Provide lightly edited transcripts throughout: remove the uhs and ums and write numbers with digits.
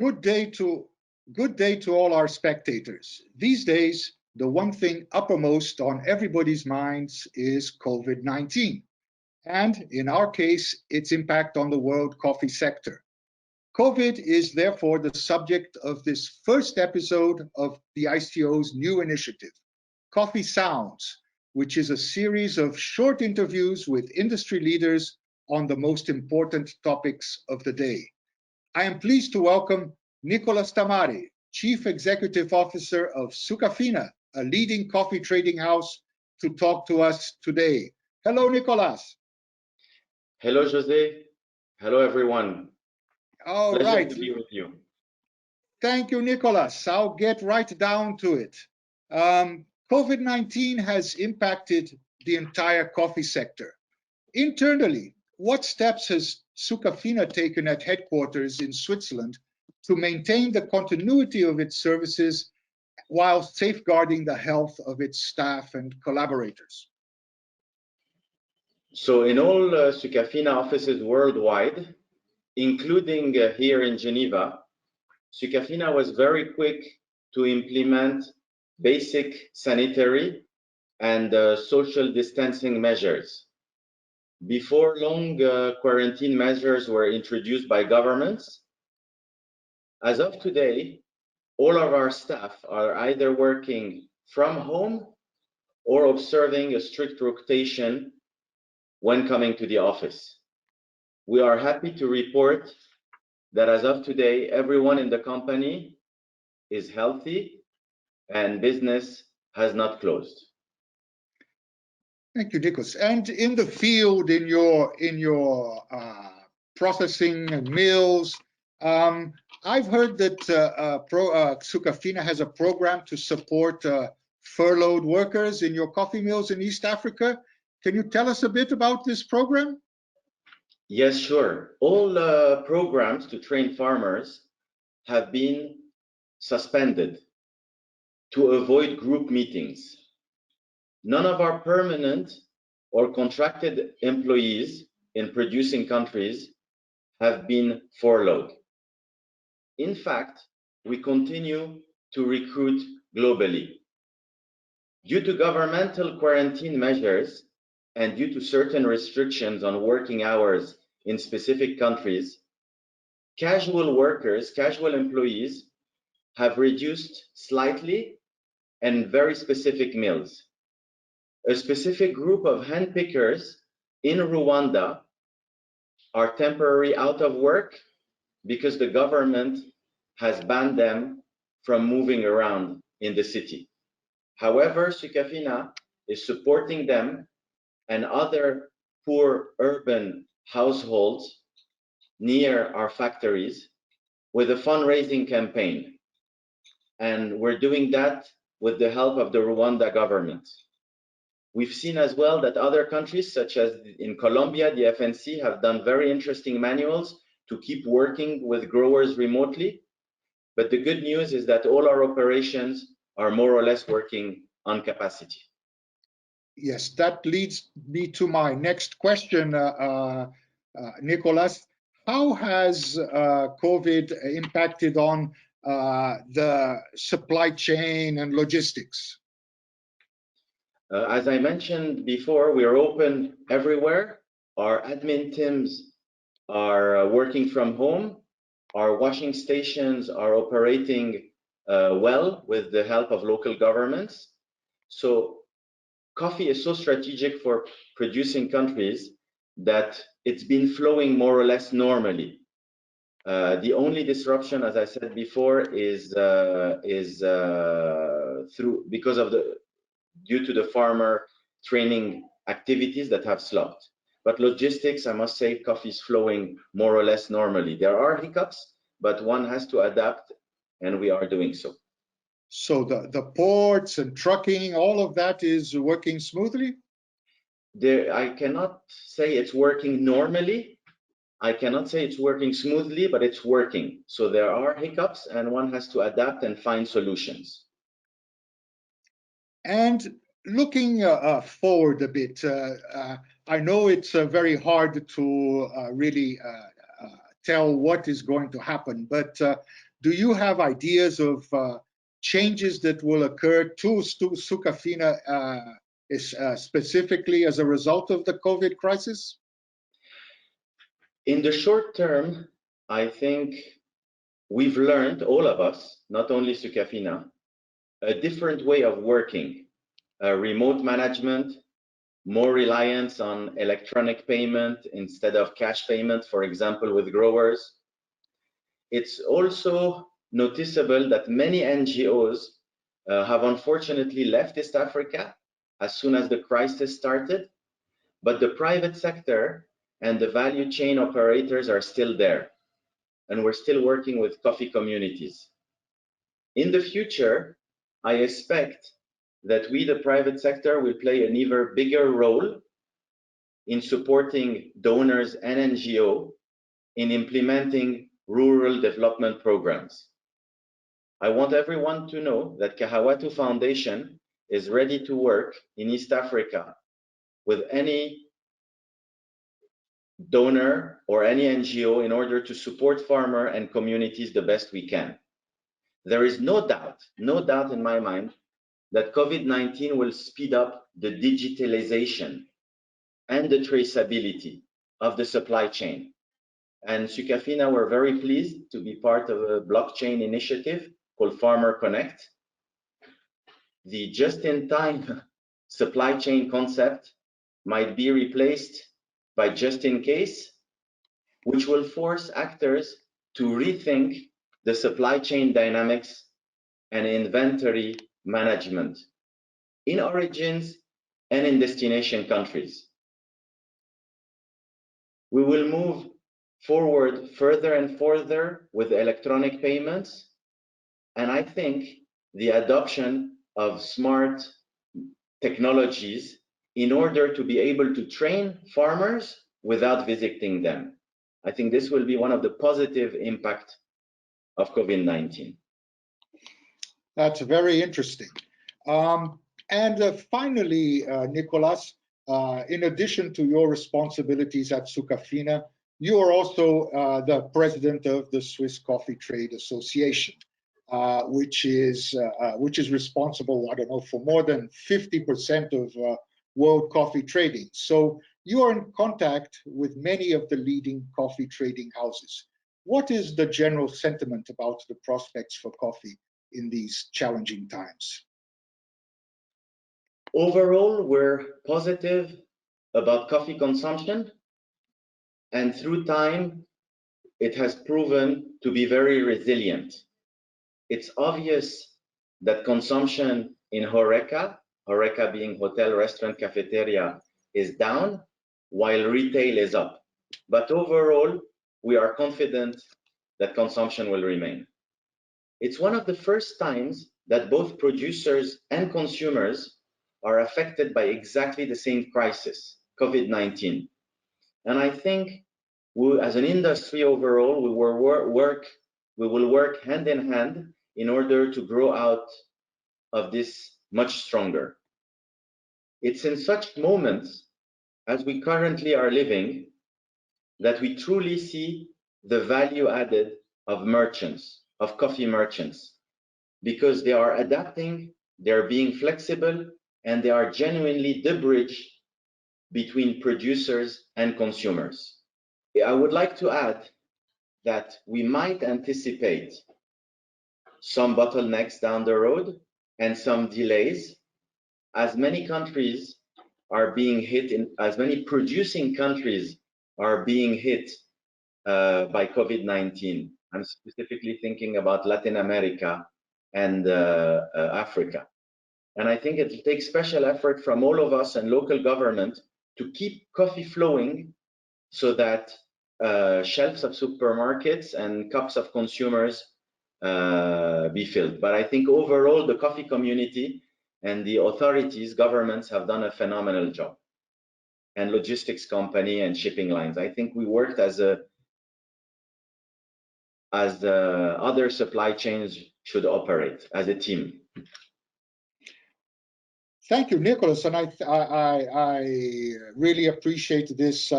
Good day to all our spectators. These days, the one thing uppermost on everybody's minds is COVID-19, and in our case, its impact on the world coffee sector. COVID is therefore the subject of this first episode of the ICO's new initiative, Coffee Sounds, which is a series of short interviews with industry leaders on the most important topics of the day. I am pleased to welcome Nicolas Tamari, Chief Executive Officer of Sucafina, a leading coffee trading house, to talk to us today. Hello, Nicolas. Hello, Jose. Hello, everyone. All Pleasure right. to be with you. Thank you, Nicolas. I'll get right down to it. COVID-19 has impacted the entire coffee sector. Internally, what steps has Sucafina taken at headquarters in Switzerland to maintain the continuity of its services while safeguarding the health of its staff and collaborators? So in all Sucafina offices worldwide, including here in Geneva, Sucafina was very quick to implement basic sanitary and social distancing measures. Before long quarantine measures were introduced by governments, as of today, all of our staff are either working from home or observing a strict rotation when coming to the office. We are happy to report that as of today, everyone in the company is healthy and business has not closed. Thank you, Nicholas. And in the field, in your processing and mills, I've heard that Sucafina has a program to support furloughed workers in your coffee mills in East Africa. Can you tell us a bit about this program? Yes, sure. All programs to train farmers have been suspended to avoid group meetings. None of our permanent or contracted employees in producing countries have been furloughed. In fact, we continue to recruit globally. Due to governmental quarantine measures and due to certain restrictions on working hours in specific countries, casual workers, casual employees have reduced slightly in very specific mills. A specific group of hand pickers in Rwanda are temporarily out of work because the government has banned them from moving around in the city. However, Sucafina is supporting them and other poor urban households near our factories with a fundraising campaign. And we're doing that with the help of the Rwanda government. We've seen as well that other countries, such as in Colombia, the FNC have done very interesting manuals to keep working with growers remotely. But the good news is that all our operations are more or less working on capacity. Yes, that leads me to my next question, Nicolas. How has COVID impacted on the supply chain and logistics? As I mentioned before, we are open everywhere. Our admin teams are working from home. Our washing stations are operating well with the help of local governments. So coffee is so strategic for producing countries that it's been flowing more or less normally. The only disruption, as I said before, is due to the farmer training activities that have stopped. But logistics, I must say, coffee is flowing more or less normally. There are hiccups, but one has to adapt, and we are doing so. So the ports and trucking, all of that is working smoothly? I cannot say it's working normally. I cannot say it's working smoothly, but it's working. So there are hiccups, and one has to adapt and find solutions. And looking forward a bit, I know it's very hard to really tell what is going to happen, but do you have ideas of changes that will occur to Sukafina specifically as a result of the COVID crisis? In the short term, I think we've learned, all of us, not only Sukafina, a different way of working, remote management, more reliance on electronic payment instead of cash payment, for example, with growers. It's also noticeable that many NGOs have unfortunately left East Africa as soon as the crisis started, but the private sector and the value chain operators are still there, and we're still working with coffee communities. In the future, I expect that we, the private sector, will play an even bigger role in supporting donors and NGO in implementing rural development programs. I want everyone to know that Kahawatu Foundation is ready to work in East Africa with any donor or any NGO in order to support farmers and communities the best we can. There is no doubt in my mind that COVID-19 will speed up the digitalization and the traceability of the supply chain. And Sukafina were very pleased to be part of a blockchain initiative called Farmer Connect. The just-in-time supply chain concept might be replaced by just-in-case, which will force actors to rethink the supply chain dynamics and inventory management in origins and in destination countries. We will move forward further and further with electronic payments, and I think the adoption of smart technologies in order to be able to train farmers without visiting them. I think this will be one of the positive impacts of COVID-19. That's very interesting. Finally, Nicolas, in addition to your responsibilities at Sukafina, you are also the president of the Swiss Coffee Trade Association, which is responsible, I don't know, for more than 50% of world coffee trading. So you are in contact with many of the leading coffee trading houses. What is the general sentiment about the prospects for coffee in these challenging times? Overall, we're positive about coffee consumption, and through time, it has proven to be very resilient. It's obvious that consumption in HoReCa being hotel, restaurant, cafeteria, is down, while retail is up. But overall, we are confident that consumption will remain. It's one of the first times that both producers and consumers are affected by exactly the same crisis, COVID-19. And I think we, as an industry overall, we will work hand in hand in order to grow out of this much stronger. It's in such moments as we currently are living that we truly see the value added of merchants, of coffee merchants, because they are adapting, they're being flexible, and they are genuinely the bridge between producers and consumers. I would like to add that we might anticipate some bottlenecks down the road and some delays, as many countries are being hit, as many producing countries are being hit by COVID-19. I'm specifically thinking about Latin America and Africa. And I think it takes special effort from all of us and local government to keep coffee flowing so that shelves of supermarkets and cups of consumers be filled. But I think overall, the coffee community and the authorities, governments have done a phenomenal job. And logistics company and shipping lines. I think we worked as other supply chains should operate as a team. Thank you, Nicolas, and I really appreciate this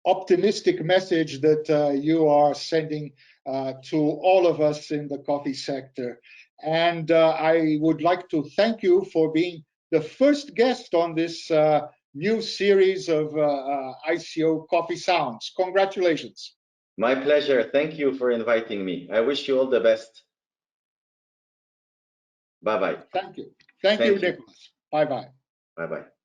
optimistic message that you are sending to all of us in the coffee sector. And I would like to thank you for being the first guest on this new series of ICO Coffee Sounds. Congratulations. My pleasure. Thank you for inviting me. I wish you all the best. Bye-bye. Thank you. Thank you, Nicholas. Bye-bye. Bye-bye.